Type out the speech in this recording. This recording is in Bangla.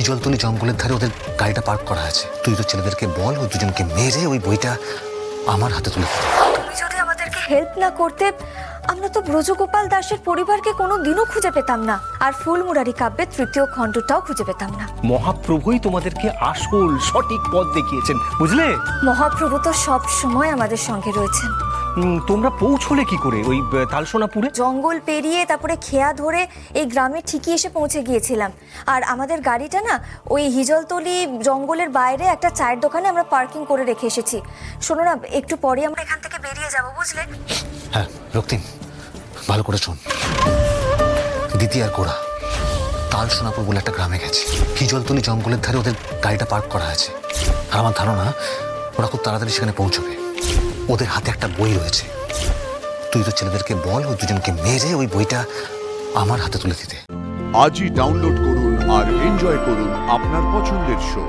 হিজলতলি জঙ্গলের ধারে ওদের গাড়িটা পার্ক করা আছে। তুই তো ছেলেদেরকে বল ওই দুজনকে মেরে ওই বইটা আমার হাতে তুলে দিতে। তুমি যদি আমাদেরকে হেল্প না করতে আমরা তো ব্রজগোপাল দাসের পরিবারকে কোনো দিনও খুঁজে পেতাম না, আর ফুলমুরারি কাব্যের তৃতীয় খণ্ডটাও খুঁজে পেতাম না। মহাপ্রভুই তোমাদেরকে আসল সঠিক পথ দেখিয়েছেন, বুঝলে? মহাপ্রভু তো সব সময় আমাদের সঙ্গে রয়েছেন। তোমরা পৌঁছলে কি করে ওই তালসোনাপুরে? জঙ্গল পেরিয়ে তারপরে খেয়া ধরে এই গ্রামে ঠিকই এসে পৌঁছে গিয়েছিলাম। আর আমাদের গাড়িটা না ওই হিজলতলি জঙ্গলের বাইরে একটা চায়ের দোকানে আমরা পার্কিং করে রেখে এসেছি। শোনো না, একটু পরে আমরা এখান থেকে বেরিয়ে যাব, বুঝলে? হ্যাঁ রক্তিম, ভালো করে শোন। দিদি আর গোড়া তালসোনাপুর বলে একটা গ্রামে গেছে। হিজলতলি জঙ্গলের ধারে ওদের গাড়িটা পার্ক করা আছে। আর আমার ধারণা ওরা খুব তাড়াতাড়ি সেখানে পৌঁছবে। ওদের হাতে একটা বই রয়েছে। তুই তো ছেলেদেরকে বল ওই দুজনকে মেরে ওই বইটা আমার হাতে তুলে দিতে। আজই ডাউনলোড করুন আর এনজয় করুন আপনার পছন্দের শো।